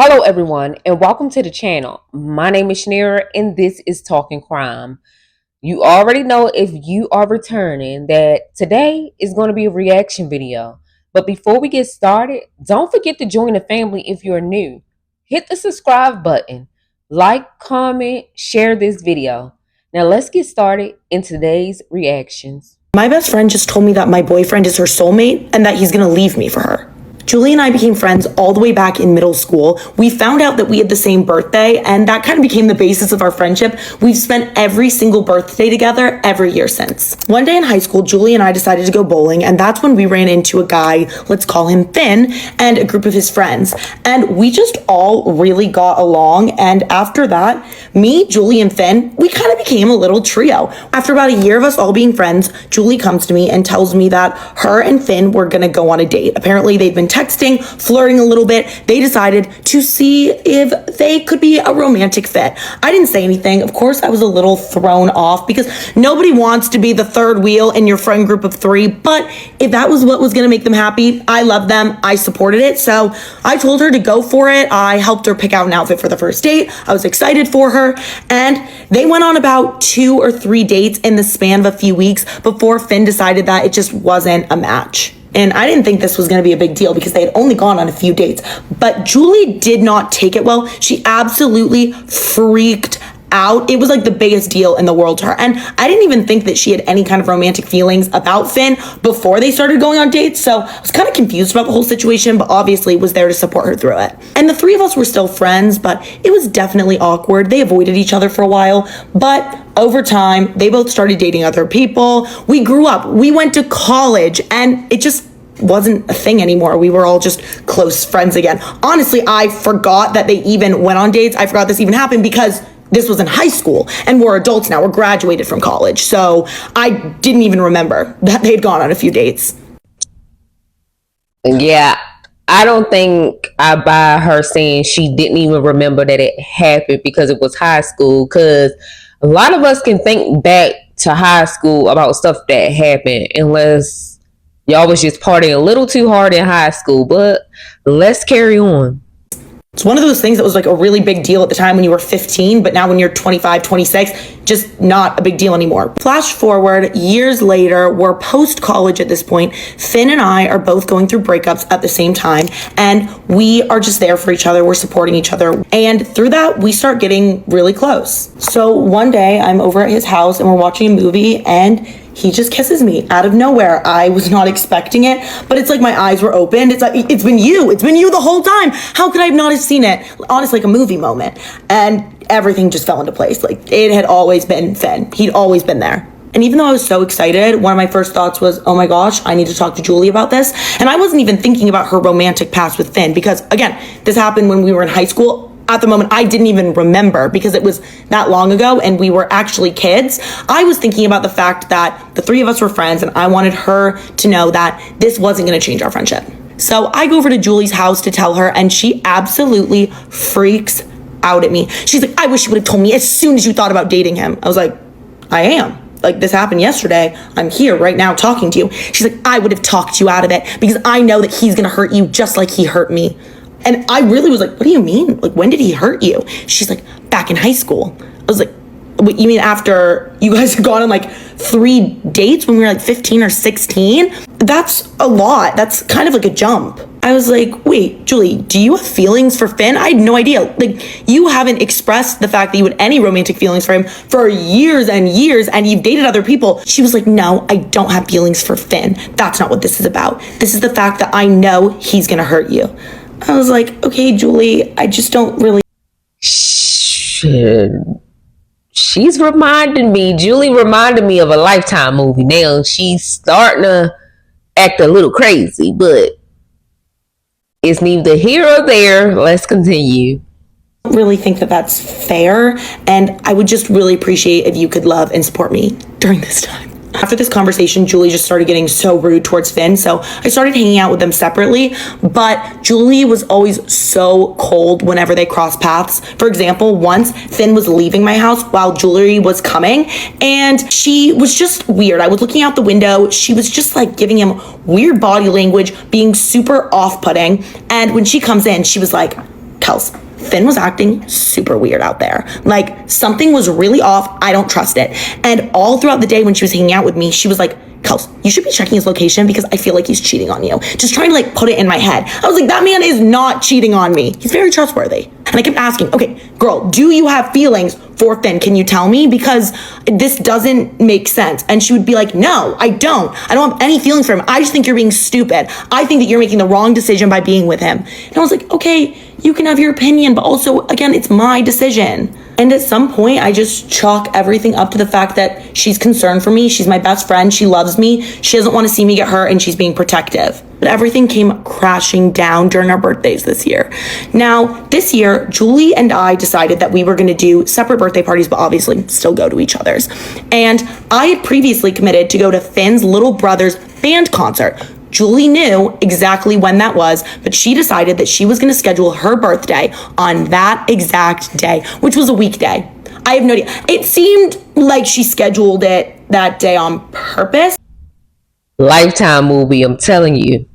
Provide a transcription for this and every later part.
Hello, everyone, and welcome to the channel. My name is Shaneria, and this is Talking Crime. You already know if you are returning that today is going to be a reaction video. But before we get started, don't forget to join the family if you're new. Hit the subscribe button, like, comment, share this video. Now let's get started in today's reactions. My best friend just told me that my boyfriend is her soulmate and that he's gonna leave me for her. Julie and I became friends all the way back in middle school. We found out that we had the same birthday, and that kind of became the basis of our friendship. We've spent every single birthday together every year since. One day in high school, Julie and I decided to go bowling, and that's when we ran into a guy, let's call him Finn, and a group of his friends. And we just all really got along, and after that, me, Julie, and Finn, we kind of became a little trio. After about a year of us all being friends, Julie comes to me and tells me that her and Finn were gonna go on a date. Apparently, they'd been texting, flirting a little bit. They decided to see if they could be a romantic fit. I didn't say anything. Of course, I was a little thrown off because nobody wants to be the third wheel in your friend group of three. But if that was what was going to make them happy, I love them. I supported it. So I told her to go for it. I helped her pick out an outfit for the first date. I was excited for her. And they went on about 2 or 3 dates in the span of a few weeks before Finn decided that it just wasn't a match. And I didn't think this was going to be a big deal because they had only gone on a few dates. But Julie did not take it well. She absolutely freaked out. It was like the biggest deal in the world to her. And I didn't even think that she had any kind of romantic feelings about Finn before they started going on dates. So I was kind of confused about the whole situation, but obviously was there to support her through it. And the three of us were still friends, but it was definitely awkward. They avoided each other for a while, but over time, they both started dating other people. We grew up, we went to college, and it just wasn't a thing anymore. We were all just close friends again. Honestly, I forgot that they even went on dates. I forgot this even happened because this was in high school and we're adults now. We're graduated from college. So I didn't even remember that they'd gone on a few dates. Yeah, I don't think I buy her saying she didn't even remember that it happened because it was high school. Because a lot of us can think back to high school about stuff that happened unless y'all was just partying a little too hard in high school. But let's carry on. It's one of those things that was like a really big deal at the time when you were 15, but now when you're 25, 26, just not a big deal anymore. Flash forward years later, we're post-college at this point. Finn and I are both going through breakups at the same time, and we are just there for each other. We're supporting each other. And through that, we start getting really close. So one day I'm over at his house and we're watching a movie and he just kisses me out of nowhere. I was not expecting it, but it's like my eyes were opened. It's like, it's been you the whole time. How could I have not have seen it? Honestly, like a movie moment. And everything just fell into place. Like it had always been Finn. He'd always been there. And even though I was so excited, one of my first thoughts was, oh my gosh, I need to talk to Julie about this. And I wasn't even thinking about her romantic past with Finn because again, this happened when we were in high school. At the moment, I didn't even remember because it was that long ago and we were actually kids. I was thinking about the fact that the three of us were friends and I wanted her to know that this wasn't going to change our friendship. So I go over to Julie's house to tell her and she absolutely freaks out at me. She's like, I wish you would have told me as soon as you thought about dating him. I was like, I am. Like this happened yesterday. I'm here right now talking to you. She's like, I would have talked you out of it because I know that he's going to hurt you just like he hurt me. And I really was like, what do you mean? Like, when did he hurt you? She's like, back in high school. I was like, what, you mean after you guys had gone on like 3 dates when we were like 15 or 16? That's a lot. That's kind of like a jump. I was like, wait, Julie, do you have feelings for Finn? I had no idea. Like, you haven't expressed the fact that you had any romantic feelings for him for years and years, and you've dated other people. She was like, no, I don't have feelings for Finn. That's not what this is about. This is the fact that I know he's gonna hurt you. I was like, okay, Julie, I just don't really. Shit. Julie reminded me of a Lifetime movie. Now she's starting to act a little crazy, but it's neither here or there. Let's continue. Really think that that's fair, and I would just really appreciate if you could love and support me during this time. After this conversation, Julie just started getting so rude towards Finn, so I started hanging out with them separately, but Julie was always so cold whenever they crossed paths. For example, once Finn was leaving my house while Julie was coming, and she was just weird. I was looking out the window. She was just like giving him weird body language, being super off-putting, and when she comes in, she was like, Kels, Finn was acting super weird out there. Like, something was really off. I don't trust it. And all throughout the day when she was hanging out with me, she was like, Kels, you should be checking his location because I feel like he's cheating on you. Just trying to like put it in my head. I was like, that man is not cheating on me. He's very trustworthy. And I kept asking, okay, girl, do you have feelings for Finn? Can you tell me? Because this doesn't make sense. And she would be like, no, I don't. I don't have any feelings for him. I just think you're being stupid. I think that you're making the wrong decision by being with him. And I was like, okay, you can have your opinion, but also, again, it's my decision. And at some point, I just chalk everything up to the fact that she's concerned for me. She's my best friend. She loves me. She doesn't want to see me get hurt, and she's being protective. But everything came crashing down during our birthdays this year. Now, this year, Julie and I decided that we were going to do separate birthday parties, but obviously still go to each other's. And I had previously committed to go to Finn's little brother's band concert. Julie knew exactly when that was, but she decided that she was going to schedule her birthday on that exact day, which was a weekday. I have no idea. It seemed like she scheduled it that day on purpose. Lifetime movie, I'm telling you.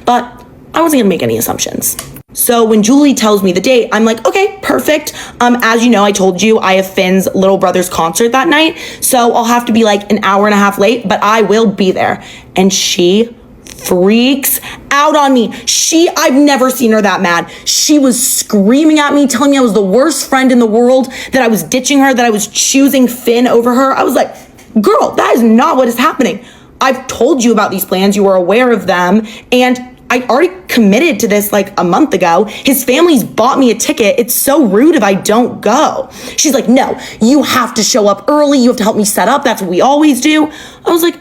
But I wasn't gonna make any assumptions. So when Julie tells me the date, I'm like, okay, perfect. As you know, I told you I have Finn's little brother's concert that night. So I'll have to be like an hour and a half late, but I will be there. And she freaks out on me. I've never seen her that mad. She was screaming at me, telling me I was the worst friend in the world, that I was ditching her, that I was choosing Finn over her. I was like, girl, that is not what is happening. I've told you about these plans. You were aware of them. And I already committed to this like a month ago. His family's bought me a ticket. It's so rude if I don't go. She's like, no, you have to show up early. You have to help me set up. That's what we always do. I was like,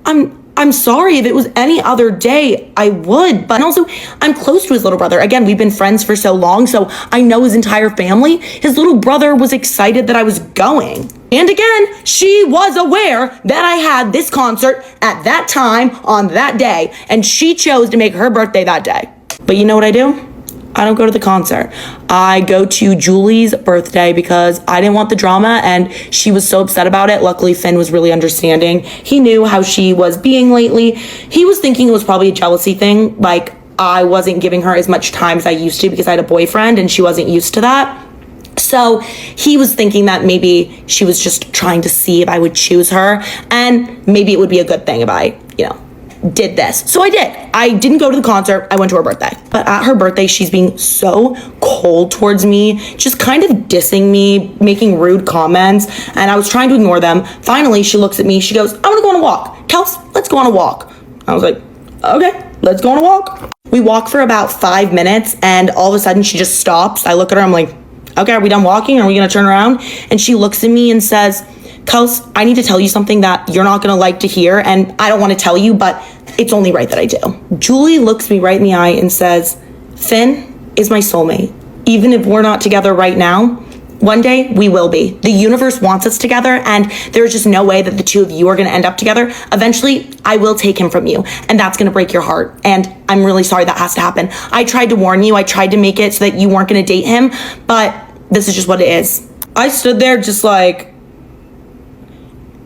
I'm sorry. If it was any other day, I would. But also, I'm close to his little brother. Again, we've been friends for so long, so I know his entire family. His little brother was excited that I was going. And again, she was aware that I had this concert at that time on that day, and she chose to make her birthday that day. But you know what I do? I don't go to the concert. I go to Julie's birthday because I didn't want the drama, and she was so upset about it. Luckily, Finn was really understanding. He knew how she was being lately. He was thinking it was probably a jealousy thing. Like, I wasn't giving her as much time as I used to because I had a boyfriend and she wasn't used to that. So he was thinking that maybe she was just trying to see if I would choose her, and maybe it would be a good thing if I, did this. So I did. I didn't go to the concert. I went to her birthday. But at her birthday, she's being so cold towards me, just kind of dissing me, making rude comments, and I was trying to ignore them. Finally, she looks at me. She goes, I want to go on a walk. Kels, let's go on a walk. I was like, okay, let's go on a walk. We walk for about 5 minutes, and all of a sudden she just stops. I look at her. I'm like, okay, are we done walking? Are we going to turn around? And she looks at me and says, Kels, I need to tell you something that you're not going to like to hear, and I don't want to tell you, but it's only right that I do. Julie looks me right in the eye and says, Finn is my soulmate. Even if we're not together right now, one day we will be. The universe wants us together, and there's just no way that the two of you are going to end up together. Eventually, I will take him from you, and that's going to break your heart. And I'm really sorry that has to happen. I tried to warn you. I tried to make it so that you weren't going to date him, but this is just what it is. I stood there just like,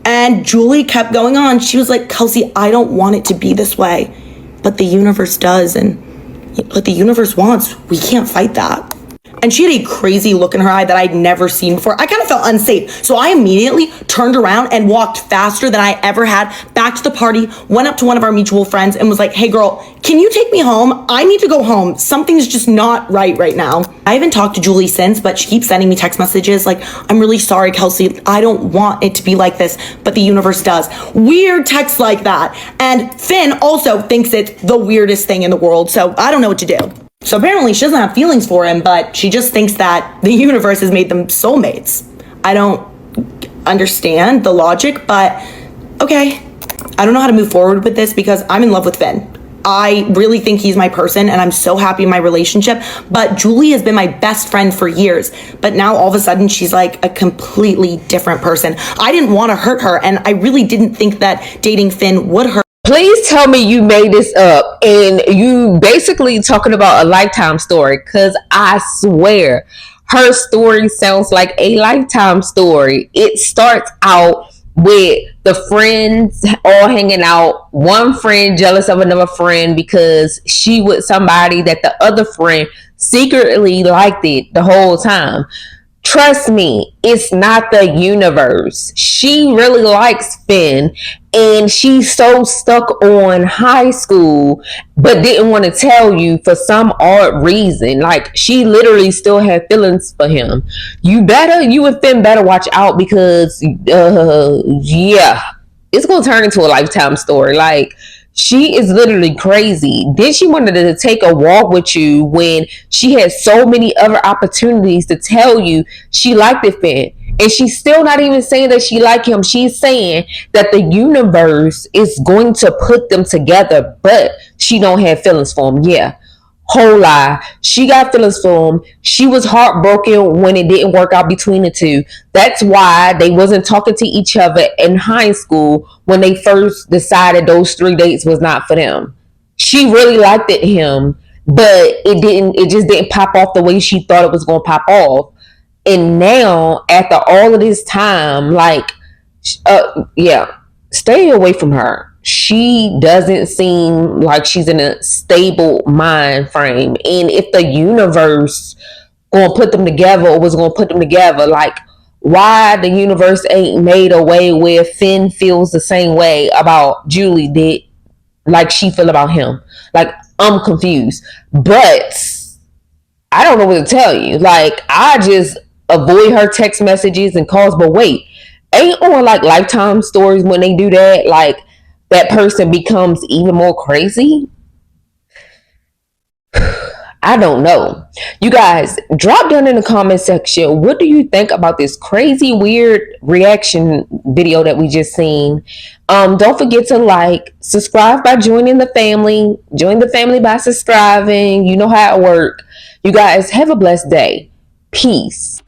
and Julie kept going on. She was like, Kelsey, I don't want it to be this way, but the universe does, and what the universe wants, we can't fight that. And she had a crazy look in her eye that I'd never seen before. I kind of felt unsafe. So I immediately turned around and walked faster than I ever had back to the party, went up to one of our mutual friends and was like, hey girl, can you take me home? I need to go home. Something's just not right now. I haven't talked to Julie since, but she keeps sending me text messages like, I'm really sorry, Kelsey. I don't want it to be like this, but the universe does. Weird texts like that. And Finn also thinks it's the weirdest thing in the world. So I don't know what to do. So apparently she doesn't have feelings for him, but she just thinks that the universe has made them soulmates. I don't understand the logic, but okay. I don't know how to move forward with this because I'm in love with Finn. I really think he's my person, and I'm so happy in my relationship. But Julie has been my best friend for years. But now all of a sudden she's like a completely different person. I didn't want to hurt her, and I really didn't think that dating Finn would hurt. Please tell me you made this up and you basically talking about a Lifetime story, because I swear her story sounds like a Lifetime story. It starts out with the friends all hanging out, one friend jealous of another friend because she with somebody that the other friend secretly liked it the whole time. Trust me, it's not the universe. She really likes Finn, and she's so stuck on high school, but didn't want to tell you for some odd reason. Like, she literally still had feelings for him. You and Finn better watch out because, yeah, it's gonna turn into a lifetime story. Like, she is literally crazy. Then she wanted to take a walk with you when she had so many other opportunities to tell you she liked it, Finn. And she's still not even saying that she liked him. She's saying that the universe is going to put them together, but she don't have feelings for him. Yeah, whole lie. She got feelings for him. She was heartbroken when it didn't work out between the two. That's why they wasn't talking to each other in high school when they first decided those 3 dates was not for them. She really liked him, but it just didn't pop off the way she thought it was gonna pop off. And now, after all of this time, like, yeah, stay away from her. She doesn't seem like she's in a stable mind frame. And if the universe gonna put them together or was gonna put them together, like, why the universe ain't made a way where Finn feels the same way about Julie did, like she feel about him? Like, I'm confused. But I don't know what to tell you. Like, I just avoid her text messages and calls. But wait, ain't on like Lifetime stories when they do that, like, that person becomes even more crazy? I don't know. You guys, drop down in the comment section. What do you think about this crazy, weird reaction video that we just seen? Don't forget to like, subscribe by joining the family. Join the family by subscribing. You know how it works. You guys have a blessed day. Peace.